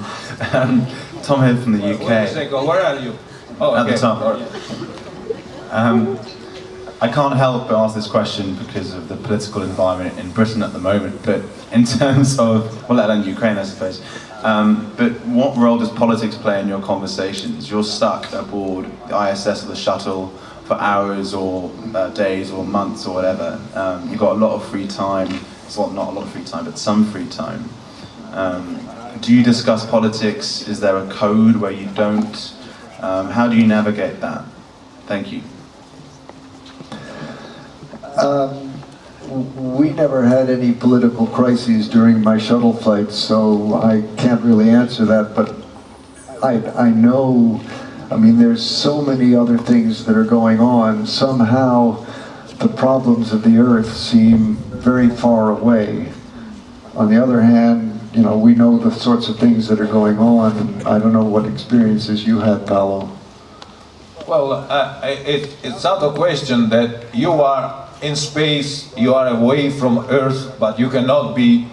Tom here from the UK.
Wait a second, where are you? Oh,
At
okay.
the top. I can't help but ask this question because of the political environment in Britain at the moment, but in terms of, well, let alone Ukraine, I suppose, but what role does politics play in your conversations? You're stuck aboard the ISS or the shuttle for hours or days or months or whatever. You've got a lot of free time. Well, not a lot of free time, but some free time. Do you discuss politics? Is there a code where you don't? How do you navigate that? Thank you.
We never had any political crises during my shuttle flights, so I can't really answer that, but I know, I mean, there's so many other things that are going on. Somehow the problems of the Earth seem very far away. On the other hand, you know, we know the sorts of things that are going on, and I don't know what experiences you had, Paolo.
Well, it's not a question that you are in space, you are away from Earth, but you cannot be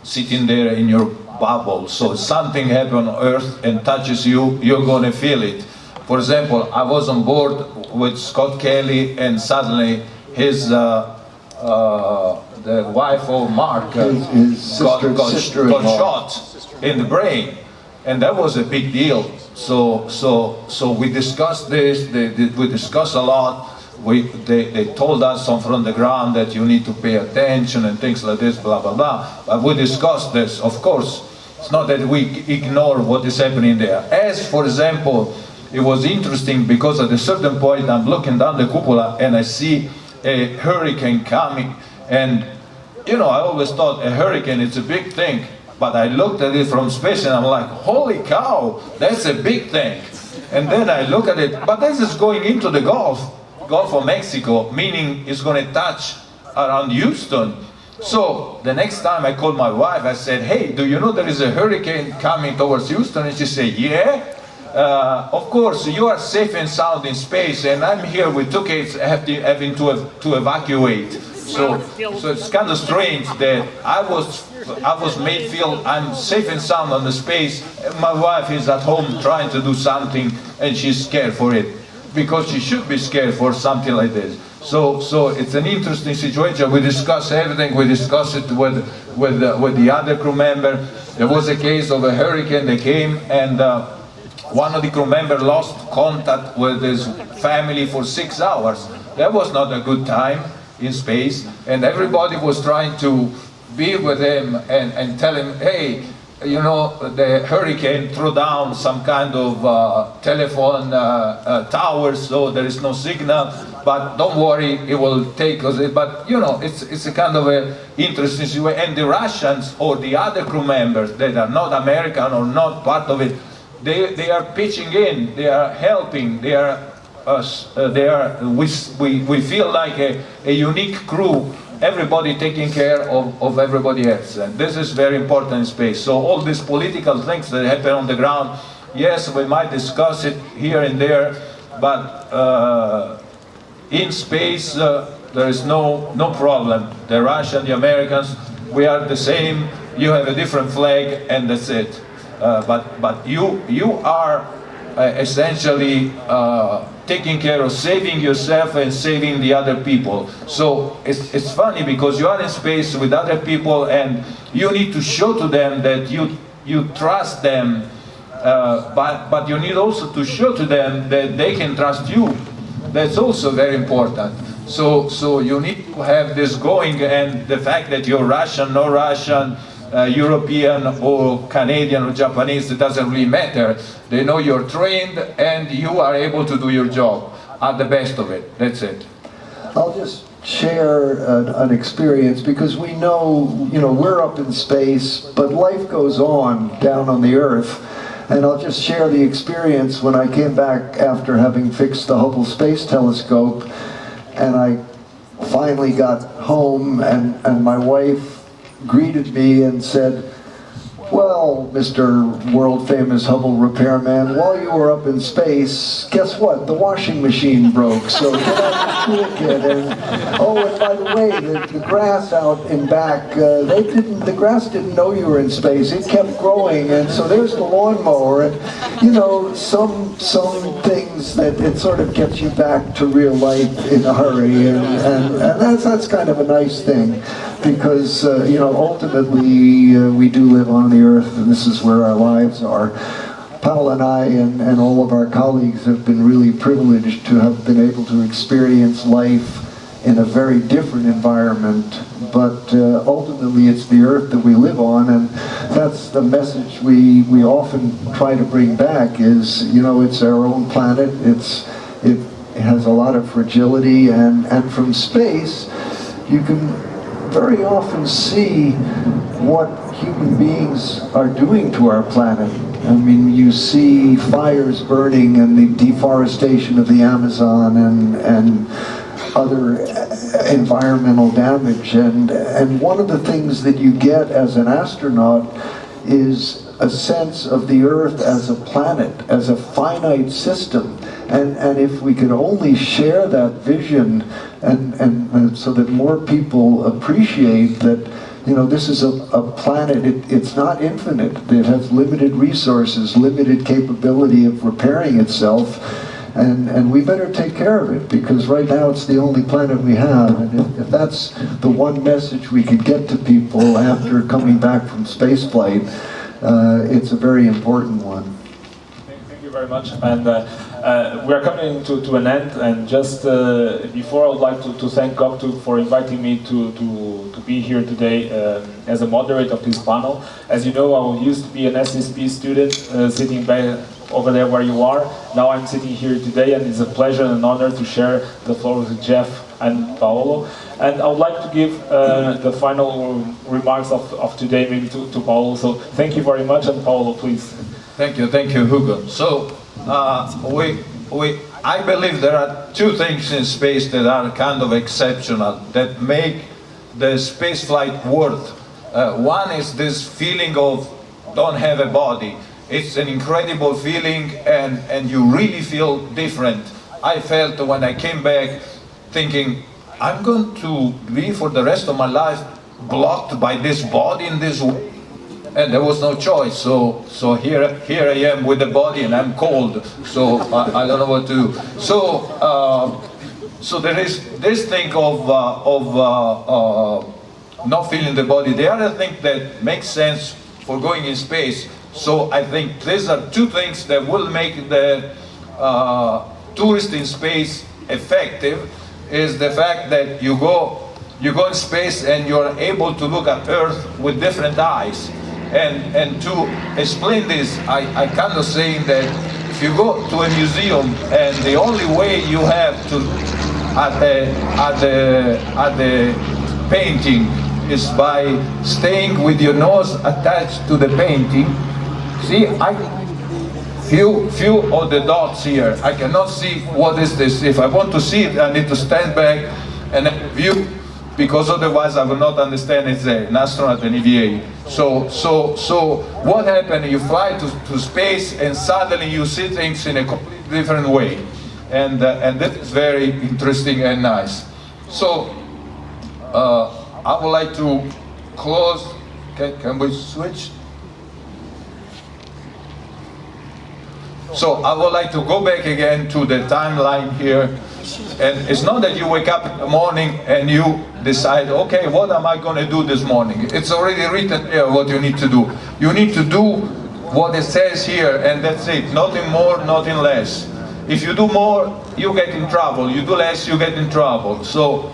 sitting there in your bubble. So if something happens on Earth and touches you, you're going to feel it. For example, I was on board with Scott Kelly, and suddenly his the wife of Mark got shot in the brain, and that was a big deal. So we discussed this. We discussed a lot. They told us from the ground that you need to pay attention and things like this, blah blah blah. But we discussed this. Of course, it's not that we ignore what is happening there. As for example, it was interesting because at a certain point I'm looking down the cupola and I see a hurricane coming, and you know, I always thought a hurricane is a big thing, but I looked at it from space and I'm like, holy cow, that's a big thing. And then I look at it, but this is going into the Gulf of Mexico, meaning it's going to touch around Houston. So the next time I called my wife, I said, hey, do you know there is a hurricane coming towards Houston? And she said, yeah. Of course, you are safe and sound in space, and I'm here with 2 kids having to evacuate. So it's kind of strange that I was made feel I'm safe and sound on the space. My wife is at home trying to do something, and she's scared for it, because she should be scared for something like this. So it's an interesting situation. We discuss everything. We discuss it with the other crew member. There was a case of a hurricane that came, and one of the crew members lost contact with his family for 6 hours. That was not a good time in space, and everybody was trying to be with him and tell him, hey, you know, the hurricane threw down some kind of telephone tower, so there is no signal, but don't worry, it will take us. But you know, it's a kind of a interesting situation. And the Russians or the other crew members that are not American or not part of it, they are pitching in, they are helping, they are we feel like a unique crew, everybody taking care of everybody else, and this is very important in space. So all these political things that happen on the ground, yes, we might discuss it here and there, but in space there is no problem. The Russians, the Americans, we are the same. You have a different flag, and that's it. But you are essentially taking care of saving yourself and saving the other people. So it's funny because you are in space with other people, and you need to show to them that you trust them, but you need also to show to them that they can trust you. That's also very important. So you need to have this going, and the fact that you're Russian, no Russian, European or Canadian or Japanese, it doesn't really matter. They know you're trained and you are able to do your job at the best of it. That's it.
I'll just share an experience, because we know, we're up in space, but life goes on down on the Earth. And I'll just share the experience when I came back after having fixed the Hubble Space Telescope, and I finally got home, and my wife greeted me and said, "Well, Mr. world-famous Hubble repairman, while you were up in space, guess what? The washing machine broke, so get out the toolkit. And oh, and by the way, the grass out in back, the grass didn't know you were in space. It kept growing, and so there's the lawnmower." And some things that it sort of gets you back to real life in a hurry, and that's kind of a nice thing, because ultimately we do live on the Earth, and this is where our lives are. Paul and I and all of our colleagues have been really privileged to have been able to experience life in a very different environment, but ultimately it's the Earth that we live on, and that's the message we often try to bring back is, it's our own planet, it has a lot of fragility, and from space you can very often see what human beings are doing to our planet. I mean, you see fires burning and the deforestation of the Amazon and other environmental damage. And one of the things that you get as an astronaut is a sense of the Earth as a planet, as a finite system. And if we could only share that vision, and so that more people appreciate that, this is a planet, it's not infinite, it has limited resources, limited capability of repairing itself, and we better take care of it, because right now it's the only planet we have. And if that's the one message we could get to people after coming back from spaceflight, it's a very important one.
Thank you very much. And we are coming to an end, and just before, I would like to thank Goktuk for inviting me to be here today as a moderator of this panel. As you know, I used to be an SSP student sitting back over there where you are. Now I'm sitting here today, and it's a pleasure and an honor to share the floor with Jeff and Paolo. And I would like to give the final remarks of today maybe to Paolo. So thank you very much, and Paolo, please.
Thank you, Hugo. So I believe there are two things in space that are kind of exceptional, that make the space flight worth. One is this feeling of don't have a body. It's an incredible feeling, and you really feel different. I felt when I came back thinking, I'm going to be for the rest of my life blocked by this body in this way. And there was no choice, so here I am with the body, and I'm cold, so I don't know what to do. So there is this thing of not feeling the body. The other thing that makes sense for going in space, so I think these are two things that will make the tourist in space effective, is the fact that you go in space and you're able to look at Earth with different eyes. And to explain this, I kind of saying that if you go to a museum and the only way you have to at the painting is by staying with your nose attached to the painting. See, few of the dots here. I cannot see what is this. If I want to see it, I need to stand back and view, because otherwise I will not understand it's there, an astronaut and EVA. So what happened? You fly to space and suddenly you see things in a completely different way, and that is very interesting and nice. So I would like to close. Can we switch? So I would like to go back again to the timeline here. And it's not that you wake up in the morning and you decide, okay, what am I going to do this morning? It's already written here what you need to do. You need to do what it says here, and that's it. Nothing more, nothing less. If you do more, you get in trouble. You do less, you get in trouble. So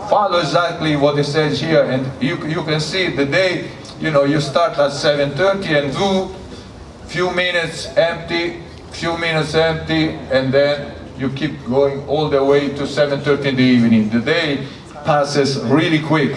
follow exactly what it says here, and you can see the day, you know, you start at 7:30 and do few minutes empty, and then you keep going all the way to 7:30 in the evening. The day passes really quick,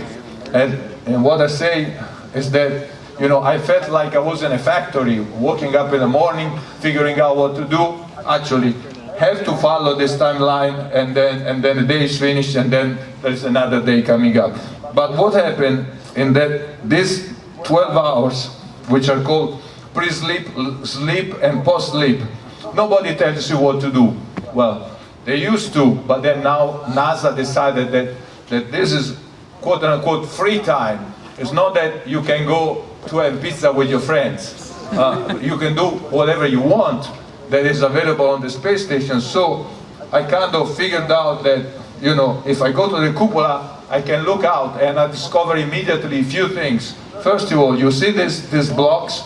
and what I say is that, you know, I felt like I was in a factory, waking up in the morning, figuring out what to do. Actually, have to follow this timeline, and then the day is finished, and then there's another day coming up. But what happened in that these 12 hours, which are called pre-sleep, sleep, and post-sleep, nobody tells you what to do. Well, they used to, but then now NASA decided that this is quote-unquote free time. It's not that you can go to have pizza with your friends. You can do whatever you want that is available on the space station. So I kind of figured out that, you know, if I go to the cupola, I can look out and I discover immediately a few things. First of all, you see these blocks,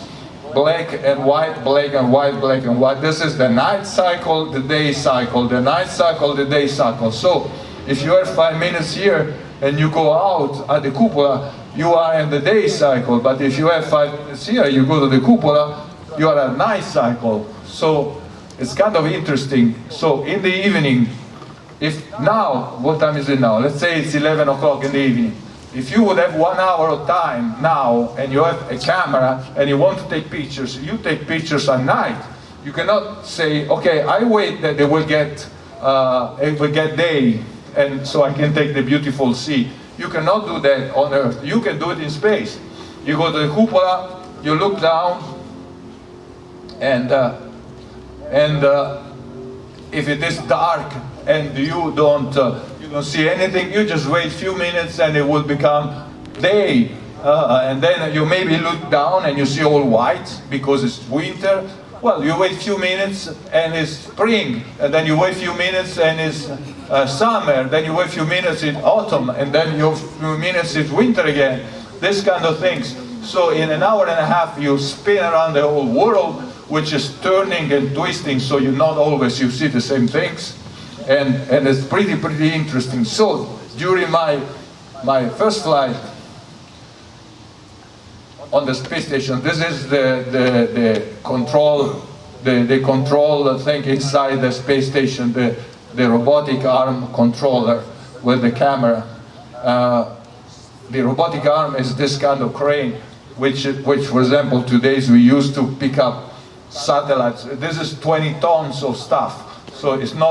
black and white, black and white, black and white. This is the night cycle, the day cycle, the night cycle, the day cycle. So if you have 5 minutes here and you go out at the cupola, you are in the day cycle. But if you have 5 minutes here, you go to the cupola, you are at night cycle. So it's kind of interesting. So in the evening, if now, what time is it now? Let's say it's 11 o'clock in the evening. If you would have 1 hour of time now, and you have a camera, and you want to take pictures, you take pictures at night. You cannot say, okay, I wait that it will get day, and so I can take the beautiful sea. You cannot do that on Earth. You can do it in space. You go to the cupola, you look down, and if it is dark and you don't see anything, you just wait a few minutes and it will become day. And then you maybe look down and you see all white because it's winter. Well, you wait a few minutes and it's spring, and then you wait a few minutes and it's summer, then you wait a few minutes in autumn, and then you few minutes it's winter again. This kind of things. So in an hour and a half you spin around the whole world, which is turning and twisting, so you not always you see the same things. And it's pretty interesting. So during my first flight on the space station, this is the control thing inside the space station, the robotic arm controller with the camera. The robotic arm is this kind of crane, which for example today we use to pick up satellites. This is 20 tons of stuff, so it's not